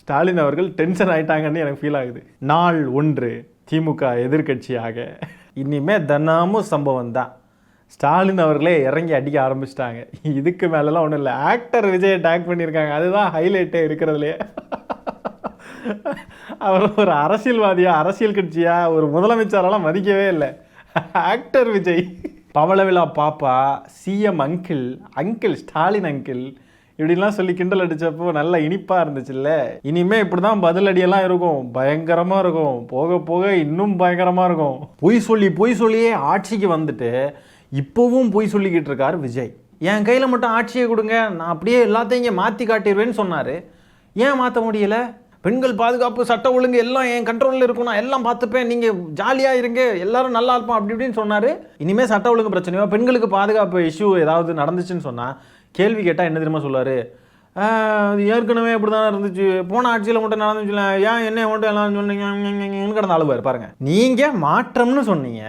ஸ்டாலின் அவர்கள் டென்ஷன் ஆகிட்டாங்கன்னு எனக்கு ஃபீல் ஆகுது. நாள் 1 திமுக எதிர்கட்சியாக இனிமே தினமும் சம்பவம் தான். ஸ்டாலின் அவர்களே இறங்கி அடிக்க ஆரம்பிச்சிட்டாங்க. இதுக்கு மேலெல்லாம் ஒன்றும் இல்லை, ஆக்டர் விஜயை டேக் பண்ணியிருக்காங்க, அதுதான் ஹைலைட்டே இருக்கிறதுலையே. அவர் ஒரு அரசியல்வாதியா, அரசியல் கட்சியா, ஒரு முதலமைச்சரெல்லாம் மதிக்கவே இல்லை. ஆக்டர் விஜய். பவள விழா பாப்பா, சிஎம் அங்கிள் ஸ்டாலின் அங்கிள் இப்படிலாம் சொல்லி கிண்டல் அடித்தப்போ நல்லா இனிப்பாக இருந்துச்சுல்ல. இனிமேல் இப்படி தான் பதிலடியெல்லாம் இருக்கும், பயங்கரமாக இருக்கும், போக போக இன்னும் பயங்கரமாக இருக்கும். பொய் சொல்லியே ஆட்சிக்கு வந்துட்டு இப்போவும் பொய் சொல்லிக்கிட்டு இருக்கார் விஜய். என் கையில் மட்டும் ஆட்சியை கொடுங்க, நான் அப்படியே எல்லாத்தையும் இங்கே மாற்றி காட்டிடுவேன்னு சொன்னார். ஏன் மாற்ற முடியலை? பெண்கள் பாதுகாப்பு, சட்ட ஒழுங்கு எல்லாம் என் கண்ட்ரோலில் இருக்கும், நான் எல்லாம் பார்த்துப்பேன், நீங்கள் ஜாலியாக இருங்க, எல்லாரும் நல்லா இருப்போம் அப்படி இப்படின்னு சொன்னார். இனிமேல் சட்ட ஒழுங்கு பிரச்சனையோ பெண்களுக்கு பாதுகாப்பு இஷ்யூ ஏதாவது நடந்துச்சுன்னு சொன்னால் கேள்வி கேட்டால் என்ன தெரியுமா சொல்லுவார்? ஏற்கனவே இப்படி தானே இருந்துச்சு, போன ஆட்சியில் மட்டும் நடந்துச்சுல, ஏன் என்ன மட்டும் எல்லாம் சொன்னீங்க கடந்த அழுவார். பாருங்கள், நீங்கள் மாற்றம்னு சொன்னீங்க,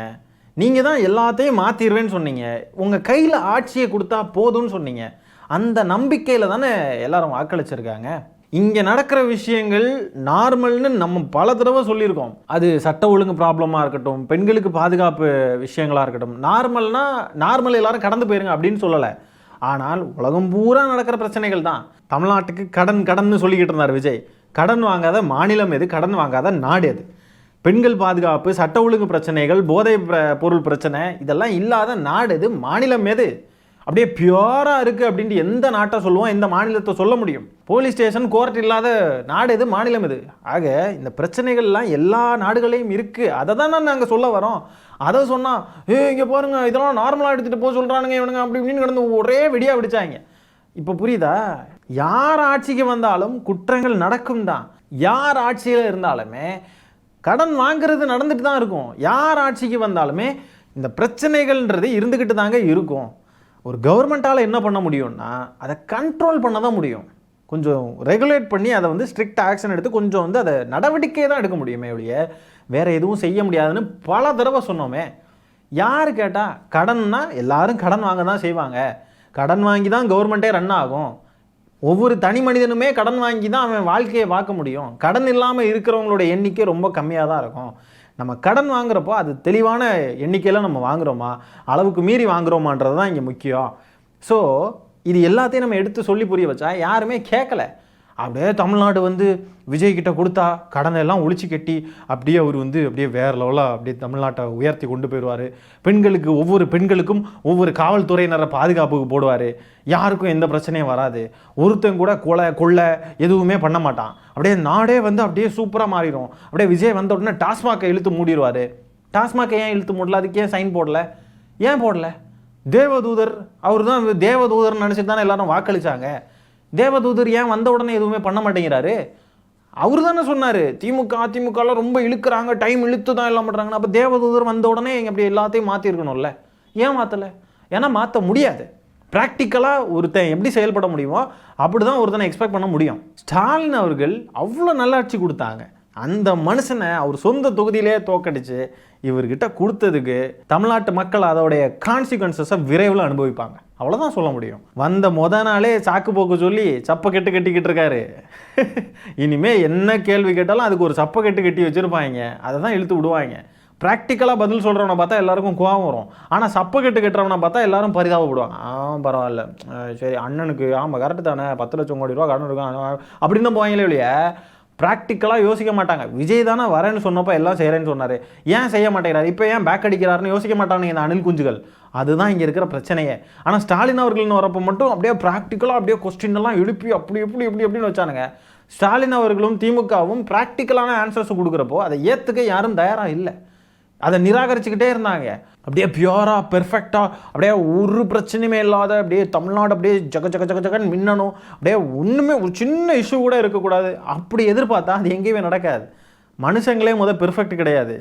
நீங்கள் தான் எல்லாத்தையும் மாற்றிடுவேன்னு சொன்னீங்க, உங்கள் கையில் ஆட்சியை கொடுத்தா போதும்னு சொன்னீங்க. அந்த நம்பிக்கையில் தானே எல்லாரும் வாக்களிச்சிருக்காங்க. இங்கே நடக்கிற விஷயங்கள் நார்மல்னு நம்ம பல தடவை சொல்லியிருக்கோம். அது சட்ட ஒழுங்கு ப்ராப்ளமாக இருக்கட்டும், பெண்களுக்கு பாதுகாப்பு விஷயங்களாக இருக்கட்டும், நார்மல் எல்லாரும் கடந்து போயிருங்க அப்படின்னு சொல்லலை. ஆனால் உலகம் பூரா நடக்கிற பிரச்சனைகள் தான். தமிழ்நாட்டுக்கு கடன் சொல்லிக்கிட்டு இருந்தார் விஜய். கடன் வாங்காத மாநிலம் எது? கடன் வாங்காத நாடு எது? பெண்கள் பாதுகாப்பு, சட்ட ஒழுங்கு பிரச்சனைகள், போதை பொருள் பிரச்சனை இதெல்லாம் இல்லாத நாடு எது? மாநிலம் எது? அப்படியே பியூராக இருக்குது அப்படின்ட்டு எந்த நாட்டை சொல்லுவோம், எந்த மாநிலத்தை சொல்ல முடியும்? போலீஸ் ஸ்டேஷன், கோர்ட் இல்லாத நாடு எது? மாநிலம் எது? ஆக இந்த பிரச்சனைகள்லாம் எல்லா நாடுகளையும் இருக்குது. அதை தான் நாங்கள் சொல்ல வரோம். அதை சொன்னால் இங்கே பாருங்க இதெல்லாம் நார்மலாக எடுத்துகிட்டு போக சொல்கிறானுங்க இவனுங்க அப்படி இப்படின்னு கிடந்து ஒரே வெடியாக வெடிச்சாங்க. இப்போ புரியுதா? யார் ஆட்சிக்கு வந்தாலும் குற்றங்கள் நடக்கும் தான். யார் ஆட்சியில் இருந்தாலுமே கடன் வாங்குறது நடந்துட்டு தான் இருக்கும். யார் ஆட்சிக்கு வந்தாலுமே இந்த பிரச்சனைகள்ன்றது இருந்துக்கிட்டு தாங்க இருக்கும். ஒரு கவர்மெண்ட்டால் என்ன பண்ண முடியும்னா அதை கண்ட்ரோல் பண்ண தான் முடியும். கொஞ்சம் ரெகுலேட் பண்ணி அதை வந்து ஸ்ட்ரிக்ட் ஆக்ஷன் எடுத்து கொஞ்சம் வந்து அதை நடவடிக்கையை தான் எடுக்க முடியுமே ஒழிய வேறு எதுவும் செய்ய முடியாதுன்னு பல தடவை சொன்னோமே. யார் கேட்டால் கடன்னா எல்லாரும் கடன் வாங்க தான் செய்வாங்க. கடன் வாங்கி தான் கவர்மெண்ட்டே ரன் ஆகும். ஒவ்வொரு தனி மனிதனுமே கடன் வாங்கி தான் அவன் வாழ்க்கையை பார்க்க முடியும். கடன் இல்லாமல் இருக்கிறவங்களோட எண்ணிக்கை ரொம்ப கம்மியாக தான் இருக்கும். நம்ம கடன் வாங்குறப்போ அது தெளிவான எண்ணிக்கையில் நம்ம வாங்குகிறோமா, அளவுக்கு மீறி வாங்குகிறோமான்றது தான் இங்கே முக்கியம். ஸோ இது எல்லாத்தையும் நம்ம எடுத்து சொல்லி புரிய வச்சா யாருமே கேட்கல. அப்படியே தமிழ்நாடு வந்து விஜய்கிட்ட கொடுத்தா கடனை எல்லாம் ஒழிச்சு கட்டி அப்படியே அவர் வந்து அப்படியே வேறு லெவலாக அப்படியே தமிழ்நாட்டை உயர்த்தி கொண்டு போயிடுவார். பெண்களுக்கு ஒவ்வொரு பெண்களுக்கும் ஒவ்வொரு காவல்துறையினரை பாதுகாப்புக்கு போடுவார். யாருக்கும் எந்த பிரச்சனையும் வராது. ஒருத்தன் கூட கொள்ளை எதுவுமே பண்ண மாட்டான். அப்படியே நாடே வந்து அப்படியே சூப்பராக மாறிடும். அப்படியே விஜய் வந்த உடனே டாஸ்மாகை இழுத்து மூடிடுவார். டாஸ்மாகை ஏன் இழுத்து மூடல? அதுக்கு ஏன் சைன் போடல? ஏன் போடல? தேவதூதர், அவர் தான் தேவதூதர்னு நினச்சிட்டு தானே எல்லாரும் வாக்களித்தாங்க. தேவதூதர் ஏன் வந்த உடனே எதுவுமே பண்ண மாட்டேங்கிறாரு? அவர் தானே சொன்னார் அதிமுகலாம் ரொம்ப இழுக்கிறாங்க, டைம் இழுத்து தான் எல்லாம் பண்ணுறாங்கன்னு. அப்போ தேவதூதர் வந்த உடனே அப்படி எல்லாத்தையும் மாற்றிருக்கணும்ல. ஏன் மாற்றலை? ஏன்னா மாற்ற முடியாது. ப்ராக்டிக்கலாக ஒருத்தன் எப்படி செயல்பட முடியுமோ அப்படி தான் ஒருத்தனை எக்ஸ்பெக்ட் பண்ண முடியும். ஸ்டாலின் அவர்கள் அவ்வளோ நல்லாட்சி கொடுத்தாங்க. அந்த மனுஷனை அவர் சொந்த தொகுதியிலே தோக்கடிச்சு இவர்கிட்ட கொடுத்ததுக்கு தமிழ்நாட்டு மக்கள் அதோடைய கான்சிக்வன்சஸை விரைவில் அனுபவிப்பாங்க. அவ்வளோதான் சொல்ல முடியும். வந்த நாளே சாக்கு போக்கு சொல்லி சப்பை கட்டிக்கிட்டு இருக்காரு. இனிமே என்ன கேள்வி கேட்டாலும் அதுக்கு ஒரு சப்பை கட்டி வச்சுருப்பாங்க. அதை தான் இழுத்து விடுவாங்க. ப்ராக்டிக்கலாக பதில் சொல்கிறவனை பார்த்தா எல்லாருக்கும் கோவம் வரும். ஆனால் சப்பை கட்டுறவனை பார்த்தா எல்லாரும் பரிதாபப்படுவாங்க. பரவாயில்ல, சரி அண்ணனுக்கு ஆமாம் கரெக்டு தானே, 10 லட்சம் கோடி ரூபா கடன் இருக்கும் அப்படின்னு தான் போவாங்களே இல்லையா. ப்ராக்டிக்கலாக யோசிக்க மாட்டாங்க. விஜய் தானே வரேன்னு சொன்னப்போ எல்லாம் செய்கிறேன்னு சொன்னார், ஏன் செய்ய மாட்டேங்கிறார், இப்போ ஏன் பேக் அடிக்கிறாருன்னு யோசிக்க மாட்டானுங்க இந்த அணில் குஞ்சுகள். அதுதான் இங்கே இருக்கிற பிரச்சனையே. ஆனால் ஸ்டாலின் அவர்கள்னு வரப்போ மட்டும் அப்படியே ப்ராக்டிக்கலாக அப்படியே கொஸ்டின் எல்லாம் எழுப்பி அப்படி எப்படின்னு வச்சானுங்க. ஸ்டாலின் அவர்களும் திமுகவும் ப்ராக்டிக்கலான ஆன்சர்ஸ் கொடுக்குறப்போ அதை ஏற்றுக்க யாரும் தயாராக இல்லை. அதை நிராகரிச்சுக்கிட்டே இருந்தாங்க. அப்படியே பியூராக பெர்ஃபெக்டாக அப்படியே ஒரு பிரச்சனையுமே இல்லாத அப்படியே தமிழ்நாடு அப்படியே ஜக ஜக ஜக ஜகன்னு மின்னணும், அப்படியே ஒன்றுமே ஒரு சின்ன இஷ்யூ கூட இருக்கக்கூடாது அப்படி எதிர்பார்த்தா அது எங்கேயுமே நடக்காது. மனுஷங்களே பெர்ஃபெக்ட் கிடையாது,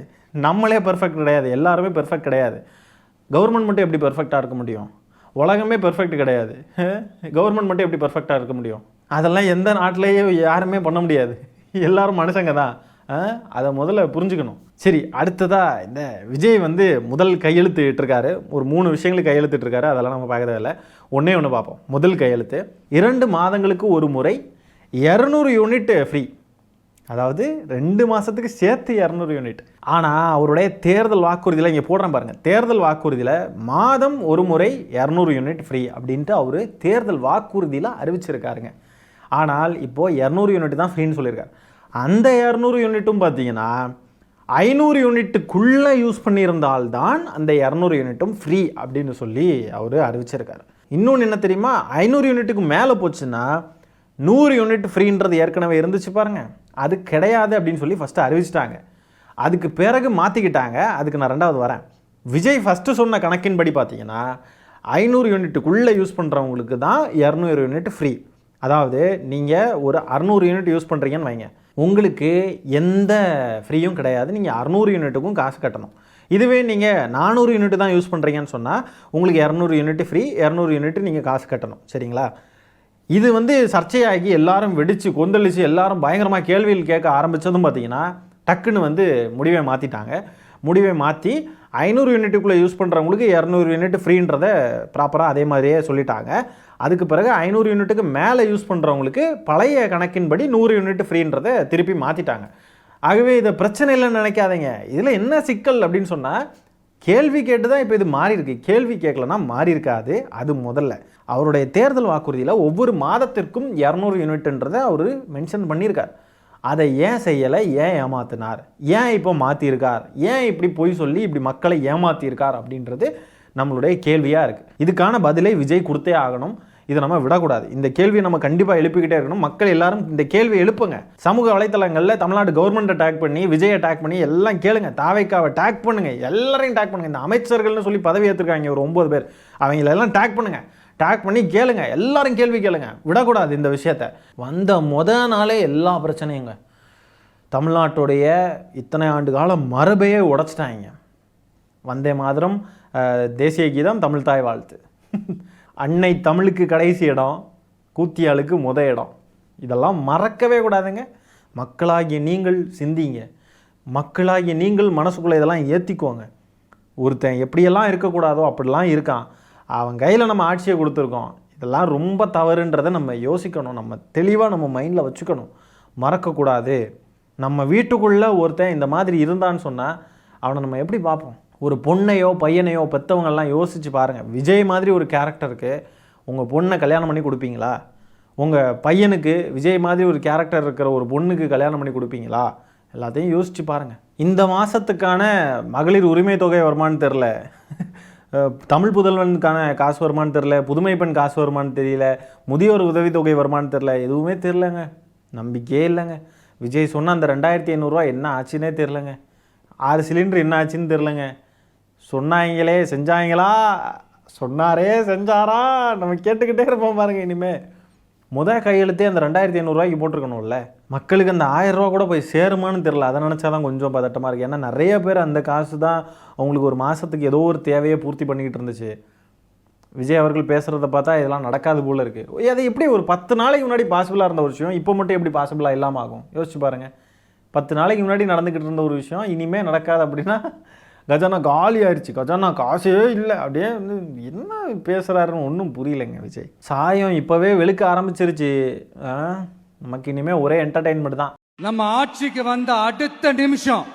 நம்மளே பெர்ஃபெக்ட் கிடையாது, எல்லாருமே பெர்ஃபெக்ட் கிடையாது. கவர்மெண்ட் மட்டும் எப்படி பெர்ஃபெக்டாக இருக்க முடியும்? உலகமே பெர்ஃபெக்ட் கிடையாது, கவர்மெண்ட் மட்டும் எப்படி பெர்ஃபெக்டாக இருக்க முடியும்? அதெல்லாம் எந்த நாட்டிலேயே யாருமே பண்ண முடியாது, எல்லாரும் மனுஷங்க தான். அதை முதல்ல புரிஞ்சுக்கணும். சரி, அடுத்ததாக இந்த விஜய் முதல் கையெழுத்து இட்டிருக்காரு. ஒரு 3 விஷயங்களுக்கு கையெழுத்து இட்டிருக்காரு, அதெல்லாம் நம்ம பார்க்கறதே இல்லை. ஒன்றே ஒன்று பார்ப்போம். முதல் கையெழுத்து 2 மாதங்களுக்கு ஒரு முறை 200 யூனிட் ஃப்ரீ. அதாவது 2 மாதத்துக்கு சேர்த்து 200 யூனிட். ஆனால் அவருடைய தேர்தல் வாக்குறுதியில் இங்கே போடுறேன் பாருங்கள், தேர்தல் வாக்குறுதியில் மாதம் ஒரு முறை 200 யூனிட் ஃப்ரீ அப்படின்ட்டு அவர் தேர்தல் வாக்குறுதியில் அறிவிச்சிருக்காருங்க. ஆனால் இப்போது 200 யூனிட் தான் ஃப்ரீன்னு சொல்லியிருக்காரு. அந்த 200 யூனிட்டும் பார்த்தீங்கன்னா 500 யூனிட்டுக்குள்ளே யூஸ் பண்ணியிருந்தால்தான் அந்த 200 யூனிட்டும் ஃப்ரீ அப்படின்னு சொல்லி அவர் அறிவிச்சிருக்காரு. இன்னொன்று என்ன தெரியுமா, 500 யூனிட்டுக்கு மேலே போச்சுன்னா 100 யூனிட் ஃப்ரீன்றது ஏற்கனவே இருந்துச்சு பாருங்கள், அது கிடையாது அப்படின்னு சொல்லி ஃபஸ்ட்டு அறிவிச்சிட்டாங்க. அதுக்கு பிறகு மாற்றிக்கிட்டாங்க. அதுக்கு நான் 2வது வரேன். விஜய் ஃபஸ்ட்டு சொன்ன கணக்கின்படி பார்த்தீங்கன்னா 500 யூனிட்டுக்குள்ளே யூஸ் பண்ணுறவங்களுக்கு தான் 200 யூனிட் ஃப்ரீ. அதாவது நீங்கள் ஒரு 600 யூனிட் யூஸ் பண்ணுறீங்கன்னு வைங்க, உங்களுக்கு எந்த ஃப்ரீயும் கிடையாது, நீங்கள் 600 யூனிட்டுக்கும் காசு கட்டணும். இதுவே நீங்கள் 400 யூனிட் தான் யூஸ் பண்ணுறீங்கன்னு சொன்னால் உங்களுக்கு 200 யூனிட் ஃப்ரீ, 200 யூனிட் நீங்கள் காசு கட்டணும். சரிங்களா? இது சர்ச்சையாகி எல்லாரும் வெடித்து கொந்தளிச்சு எல்லாரும் பயங்கரமாக கேள்வியில் கேட்க ஆரம்பித்ததும் பார்த்தீங்கன்னா டக்குன்னு முடிவை மாற்றிட்டாங்க. முடிவை மாற்றி 500 யூனிட்டுக்குள்ளே யூஸ் பண்ணுறவங்களுக்கு 200 யூனிட் ஃப்ரீன்றதை ப்ராப்பராக அதே மாதிரியே சொல்லிட்டாங்க. அதுக்கு பிறகு 500 யூனிட்டுக்கு மேலே யூஸ் பண்ணுறவங்களுக்கு பழைய கணக்கின்படி 100 யூனிட் ஃப்ரீன்றதை திருப்பி மாற்றிட்டாங்க. ஆகவே இதை பிரச்சனை இல்லைன்னு நினைக்காதீங்க. இதில் என்ன சிக்கல் அப்படின்னு சொன்னால், கேள்வி கேட்டு தான் இப்போ இது மாறி இருக்கு. கேள்வி கேட்கலன்னா மாறி இருக்காது. அது முதல்ல அவருடைய தேர்தல் வாக்குறுதியில் ஒவ்வொரு மாதத்திற்கும் 200 யூனிட்ன்றதை அவர் மென்ஷன் பண்ணியிருக்கார். அதை ஏன் செய்யலை, ஏன் ஏமாத்தினார், ஏன் இப்போ மாற்றிருக்கார், ஏன் இப்படி பொய் சொல்லி இப்படி மக்களை ஏமாற்றிருக்கார் அப்படின்றது நம்மளுடைய கேள்வியாக இருக்குது. இதுக்கான பதிலை விஜய் கொடுத்தே ஆகணும். இதை நம்ம விடக்கூடாது. இந்த கேள்வியை நம்ம கண்டிப்பாக எழுப்பிக்கிட்டே இருக்கணும். மக்கள் எல்லாரும் இந்த கேள்வியை எழுப்புங்க. சமூக வலைத்தளங்களில் தமிழ்நாடு கவர்மெண்ட்டை டேக் பண்ணி, விஜயை டேக் பண்ணி எல்லாம் கேளுங்க. தாவைக்காவை டேக் பண்ணுங்க, எல்லாரையும் டேக் பண்ணுங்க. இந்த அமைச்சர்கள்னு சொல்லி பதவி ஏற்றுருக்காங்க ஒரு 9 பேர், அவங்களெல்லாம் டேக் பண்ணுங்க. டேக் பண்ணி கேளுங்க, எல்லாரும் கேள்வி கேளுங்க. விடக்கூடாது இந்த விஷயத்தை. வந்த நாளே எல்லா பிரச்சனையுங்க. தமிழ்நாட்டுடைய இத்தனை ஆண்டு கால மரபையே உடைச்சிட்டாங்க. வந்தே மாதரம், தேசிய கீதம், தமிழ் தாய் வாழ்த்து, அன்னை தமிழுக்கு கடைசி இடம், கூத்தியாளுக்கு இடம், இதெல்லாம் மறக்கவே கூடாதுங்க. மக்களாகிய நீங்கள் சிந்திங்க, மக்களாகிய நீங்கள் மனசுக்குள்ளே இதெல்லாம் ஏற்றிக்கோங்க. ஒருத்தன் எப்படியெல்லாம் இருக்கக்கூடாதோ அப்படிலாம் இருக்கான். அவன் கையில் நம்ம ஆட்சியை கொடுத்துருக்கோம். இதெல்லாம் ரொம்ப தவறுன்றதை நம்ம யோசிக்கணும். நம்ம தெளிவாக நம்ம மைண்டில் வச்சுக்கணும். மறக்கக்கூடாது. நம்ம வீட்டுக்குள்ளே ஒருத்தன் இந்த மாதிரி இருந்தான்னு சொன்னால் அவனை நம்ம எப்படி பார்ப்போம்? ஒரு பொண்ணையோ பையனையோ பெற்றவங்கெல்லாம் யோசித்து பாருங்கள். விஜய் மாதிரி ஒரு கேரக்டருக்கு உங்கள் பொண்ணை கல்யாணம் பண்ணி கொடுப்பீங்களா? உங்கள் பையனுக்கு விஜய் மாதிரி ஒரு கேரக்டர் இருக்கிற ஒரு பொண்ணுக்கு கல்யாணம் பண்ணி கொடுப்பீங்களா? எல்லாத்தையும் யோசித்து பாருங்கள். இந்த மாதத்துக்கான மகளிர் உரிமை தொகை வருமானு தெரில, தமிழ் புதல்வனுக்கான காசு வருமானு தெரில, புதுமை பெண் காசு வருமானு தெரியல, முதியோர் உதவித்தொகை வருமானு தெரில, எதுவுமே தெரிலங்க. நம்பிக்கையே இல்லைங்க. விஜய் சொன்ன அந்த 2500 ரூபா என்ன ஆச்சுன்னே தெரிலங்க. 6 சிலிண்டர் என்ன ஆச்சுன்னு தெரிலங்க. சொன்னாங்களே செஞ்சாங்களா, சொன்னாரே செஞ்சாரா, நம்ம கேட்டுக்கிட்டே இருப்போம் பாருங்கள். இனிமேல் கையெழுத்தே அந்த 2500 ரூபாய்க்கு போட்டிருக்கணும்ல. மக்களுக்கு அந்த 1000 ரூபா கூட போய் சேருமான்னு தெரில. அதை நினச்சா தான் கொஞ்சம் பதட்டமாக இருக்குது. ஏன்னா நிறைய பேர் அந்த காசு தான் அவங்களுக்கு ஒரு மாதத்துக்கு ஏதோ ஒரு தேவையை பூர்த்தி பண்ணிக்கிட்டு இருந்துச்சு. விஜய் அவர்கள் பேசுகிறத பார்த்தா இதெல்லாம் நடக்காது போல் இருக்குது. அது எப்படி ஒரு 10 நாளைக்கு முன்னாடி பாசிபிளாக இருந்த ஒரு விஷயம் இப்போ மட்டும் எப்படி பாசிபிளாக இல்லாமல் ஆகும்? யோசிச்சு பாருங்கள். 10 நாளைக்கு முன்னாடி நடந்துக்கிட்டு இருந்த ஒரு விஷயம் இனிமேல் நடக்காது அப்படின்னா கஜானா காலி ஆயிடுச்சு, கஜானா காசே இல்லை. அப்படியே என்ன பேசுகிறாருன்னு ஒன்றும் புரியலைங்க விஜய். சாயம் இப்போவே வெளுக்க ஆரம்பிச்சிருச்சு. நமக்கு இனிமேல் ஒரே என்டர்டெயின்மெண்ட் தான். நம்ம ஆட்சிக்கு வந்த அடுத்த நிமிஷம்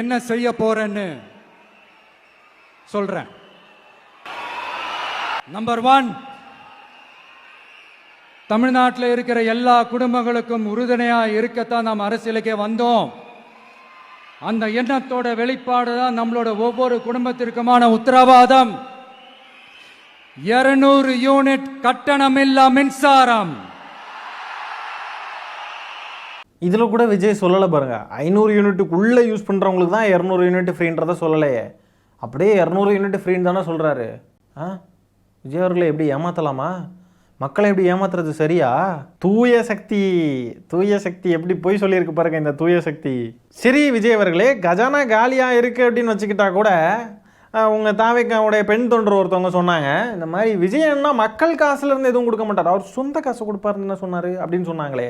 என்ன செய்ய போறேன்னு சொல்றேன். நம்பர் 1, தமிழ்நாட்டில் இருக்கிற எல்லா குடும்பங்களுக்கும் உறுதுணையா இருக்கத்தான் நாம் அரசியலுக்கே வந்தோம். அந்த எண்ணத்தோட வெளிப்பாடு தான் நம்மளோட ஒவ்வொரு குடும்பத்திற்குமான உத்தரவாதம். 200 யூனிட் கட்டணமில்லா மின்சாரம். இதில் கூட விஜய் சொல்லலை பாருங்கள், 500 யூனிட்டுக்குள்ளே யூஸ் பண்ணுறவங்களுக்கு தான் 200 யூனிட் ஃப்ரீன்றதை சொல்லலையே. அப்படியே 200 யூனிட் ஃப்ரீன்னு தானே சொல்கிறாரு. விஜய் அவர்களை எப்படி ஏமாற்றலாமா? மக்களை எப்படி ஏமாத்துறது சரியா? தூய சக்தி எப்படி போய் சொல்லியிருக்கு பாருங்க இந்த தூய சக்தி. சரி விஜய் அவர்களே, கஜானா காலியாக இருக்குது அப்படின்னு வச்சுக்கிட்டா கூட உங்கள் தாவேக்காவுடைய பெண் தொண்டர் ஒருத்தவங்க சொன்னாங்க, இந்த மாதிரி விஜயன்னா மக்கள் காசுலேருந்து எதுவும் கொடுக்க மாட்டார், அவர் சொந்த காசு கொடுப்பாருன்னு என்ன சொன்னார் அப்படின்னு சொன்னாங்களே.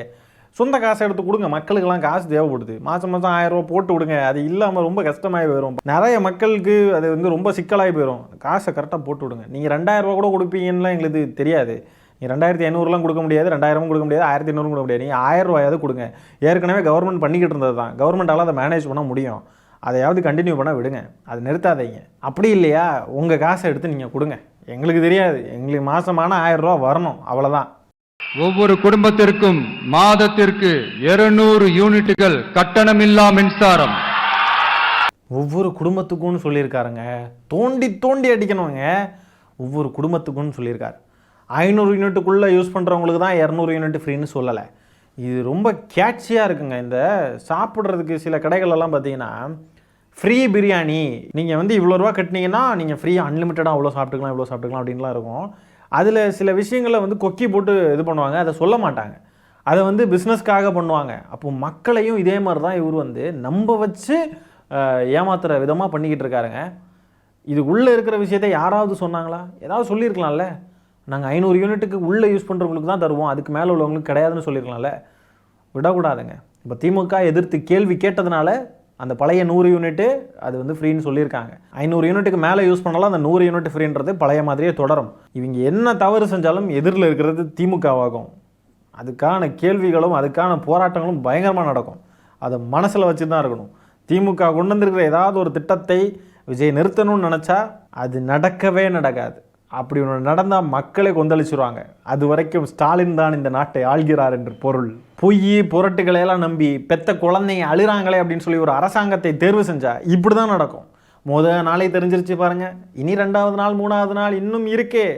சொந்த காசை எடுத்து கொடுங்க, மக்களுக்கெல்லாம் காசு தேவைப்படுது, மாதம் 1000 ரூபா போட்டு விடுங்க. அது இல்லாமல் ரொம்ப கஷ்டமாகி போயிடும், நிறைய மக்களுக்கு அது வந்து ரொம்ப சிக்கலாகி போயிடும். காசை கரெக்டாக போட்டு விடுங்க. நீங்கள் 2000 ரூபா கூட கொடுப்பீங்கன்னுலாம் எங்களுக்கு தெரியாது. நீங்கள் 2500லாம் கொடுக்க முடியாது, 2000 கொடுக்க முடியாது, 1500 கொடுக்க முடியாது. நீங்கள் 1000 ரூபாயாவது கொடுங்க. ஏற்கனவே கவர்மெண்ட் பண்ணிக்கிட்டு இருந்தது தான், கவர்மெண்ட்டால் அதை மேனேஜ் பண்ண முடியும். அதையாவது கண்டினியூ பண்ண விடுங்க, அதை நிறுத்தாதீங்க. அப்படி இல்லையா உங்கள் காசை எடுத்து நீங்கள் கொடுங்க, எங்களுக்கு தெரியாது, எங்களுக்கு மாதமான 1000 ரூபா வரணும், அவ்வளோதான். ஒவ்வொரு குடும்பத்திற்கும் மாதத்திற்கு 200 யூனிட்டுகள் கட்டணமில்லா மின்சாரம். ஒவ்வொரு குடும்பத்துக்கும்னு சொல்லியிருக்காருங்க, தோண்டி தோண்டி அடிக்கணுங்க. ஒவ்வொரு குடும்பத்துக்கும்னு சொல்லியிருக்காரு. 500 யூனிட்டுக்குள்ளே யூஸ் பண்ணுறவங்களுக்கு தான் 200 யூனிட் ஃப்ரீன்னு சொல்லலை. இது ரொம்ப கேட்சியாக இருக்குங்க. இந்த சாப்பிட்றதுக்கு சில கடைகளெல்லாம் பார்த்தீங்கன்னா ஃப்ரீ பிரியாணி, நீங்கள் வந்து இவ்வளோ ரூபா கட்டினீங்கன்னா நீங்கள் ஃப்ரீ அன்லிமிட்டடாக அவ்வளோ சாப்பிட்டுக்கலாம் அப்படின்லாம் இருக்கும். அதில் சில விஷயங்களை வந்து கொக்கி போட்டு இது பண்ணுவாங்க, அதை சொல்ல மாட்டாங்க, அதை வந்து பிஸ்னஸ்க்காக பண்ணுவாங்க. அப்போ மக்களையும் இதே மாதிரி தான் இவர் வந்து நம்ப வச்சு ஏமாத்துகிற விதமாக பண்ணிக்கிட்டு இருக்காருங்க. இது உள்ளே இருக்கிற விஷயத்தை யாராவது சொன்னாங்களா? ஏதாவது சொல்லியிருக்கலாம்ல, நாங்கள் 500 யூனிட்டுக்கு உள்ளே யூஸ் பண்ணுறவங்களுக்கு தான் தருவோம், அதுக்கு மேலே உள்ளவங்களுக்கு கிடையாதுன்னு சொல்லியிருக்கலாம்ல. விடக்கூடாதுங்க. இப்போ திமுக எதிர்த்து கேள்வி கேட்டதுனால அந்த பழைய 100 யூனிட்டு அது வந்து ஃப்ரீன்னு சொல்லியிருக்காங்க. 500 யூனிட்டுக்கு மேலே யூஸ் பண்ணாலும் அந்த 100 யூனிட் ஃப்ரீன்றது பழைய மாதிரியே தொடரும். இவங்க என்ன தவறு செஞ்சாலும் எதிரில் இருக்கிறது திமுகவாகும். அதுக்கான கேள்விகளும் அதுக்கான போராட்டங்களும் பயங்கரமாக நடக்கும். அதை மனசில் வச்சு தான் இருக்கணும். திமுக கொண்டு வந்திருக்கிற ஏதாவது ஒரு திட்டத்தை விஜய் நிறுத்தணும்னு நினச்சா அது நடக்கவே நடக்காது. அப்படி ஒன்று நடந்தால் மக்களை கொந்தளிச்சுருவாங்க. அது வரைக்கும் ஸ்டாலின் தான் இந்த நாட்டை ஆள்கிறார் என்று பொருள். பொய் புரட்டுகளையெல்லாம் நம்பி பெத்த குழந்தைங்க அழுறாங்களே அப்படின்னு சொல்லி ஒரு அரசாங்கத்தை தேர்வு செஞ்சால் இப்படி தான் நடக்கும். நாளே தெரிஞ்சிருச்சு பாருங்க. இனி 2வது நாள் 3வது நாள் இன்னும் இருக்கே,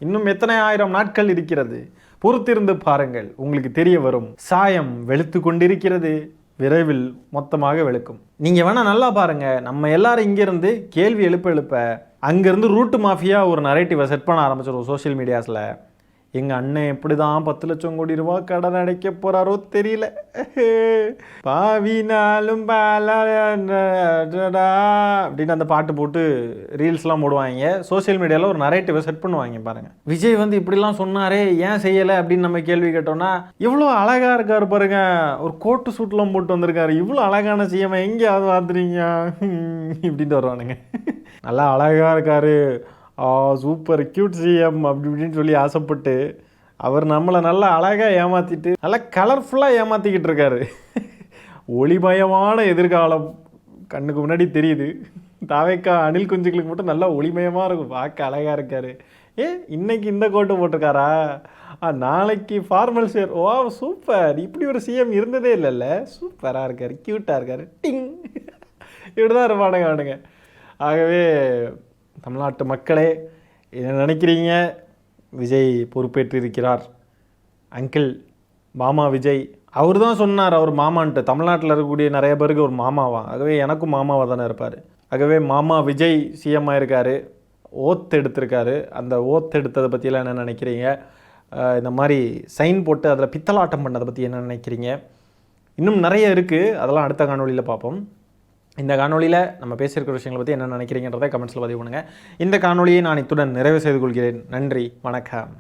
இன்னும் எத்தனை 1000 நாட்கள் இருக்கிறது, பொறுத்திருந்து பாருங்கள், உங்களுக்கு தெரிய வரும். சாயம் வெளுத்து கொண்டிருக்கிறது, விரைவில் மொத்தமாக வெளுக்கும். நீங்கள் வேணால் நல்லா பாருங்கள், நம்ம எல்லாரும் இங்கேருந்து கேள்வி எழுப்ப அங்கேருந்து ரூட்டு மாஃபியா ஒரு நரேட்டிவை செட் பண்ண ஆரம்பிச்சிடும் சோஷியல் மீடியாஸில். எங்கள் அண்ணன் எப்படி தான் 10 லட்சம் கோடி ரூபா கடன் அடைக்க போகிறாரோ தெரியல, பாவினாலும் அப்படின்னு அந்த பாட்டு போட்டு ரீல்ஸ்லாம் போடுவாங்க. சோஷியல் மீடியாவில் ஒரு நரேட்டிவை செட் பண்ணுவாங்க பாருங்கள். விஜய் வந்து இப்படிலாம் சொன்னாரே, ஏன் செய்யலை அப்படின்னு நம்ம கேள்வி கேட்டோம்னா, இவ்வளோ அழகாக இருக்கார் பாருங்க, ஒரு கோட்டு சூட்லாம் போட்டு வந்திருக்காரு, இவ்வளோ அழகான சிஎம் எங்கேயாவது பார்த்துறீங்க இப்படின்ட்டு வருவானுங்க. நல்லா அழகாக இருக்கார், சூப்பர் கியூட் சிஎம் அப்படி இப்படின்னு சொல்லி ஆசைப்பட்டு அவர் நம்மளை நல்லா அழகாக ஏமாற்றிட்டு நல்லா கலர்ஃபுல்லாக ஏமாற்றிக்கிட்டு இருக்காரு. ஒளிமயமான எதிர்காலம் கண்ணுக்கு முன்னாடி தெரியுது. தாவேக்கா அணில் குஞ்சுகளுக்கு மட்டும் நல்லா ஒளிமயமாக இருக்கும், பார்க்க அழகாக இருக்கார். இன்னைக்கு இந்த கோட்டு போட்டிருக்காரா, நாளைக்கு ஃபார்மல் ஷேர், ஓ சூப்பர், இப்படி ஒரு சிஎம் இருந்ததே இல்லைல்ல, சூப்பராக இருக்கார், க்யூட்டாக இருக்கார், டிங் இப்படி தான் இருப்பானுங்க அவனுங்க. ஆகவே தமிழ்நாட்டு மக்களே என்ன நினைக்கிறீங்க? விஜய் பொறுப்பேற்றிருக்கிறார். அங்கிள் மாமா விஜய் அவர் தான் சொன்னார் அவர் மாமான்ட்டு. தமிழ்நாட்டில் இருக்கக்கூடிய நிறைய பேருக்கு ஒரு மாமாவான், ஆகவே எனக்கும் மாமாவாக தானே இருப்பார். ஆகவே மாமா விஜய் சிஎம் ஆயிருக்காரு, ஓத் எடுத்திருக்காரு. அந்த ஓத் எடுத்ததை பற்றியெல்லாம் என்ன நினைக்கிறீங்க? இந்த மாதிரி சைன் போட்டு அதில் பித்தலாட்டம் பண்ணதை பற்றி என்ன நினைக்கிறீங்க? இன்னும் நிறைய இருக்குது, அதெல்லாம் அடுத்த காணொலியில் பார்ப்போம். இந்த காணொலியில் நம்ம பேசியிருக்கிற விஷயங்களை பற்றி என்ன நினைக்கிறீங்கன்றதை கமெண்ட்ஸில் பதிவு பண்ணுங்கள். இந்த காணொலியை நான் இத்துடன் நிறைவு செய்து கொள்கிறேன். நன்றி, வணக்கம்.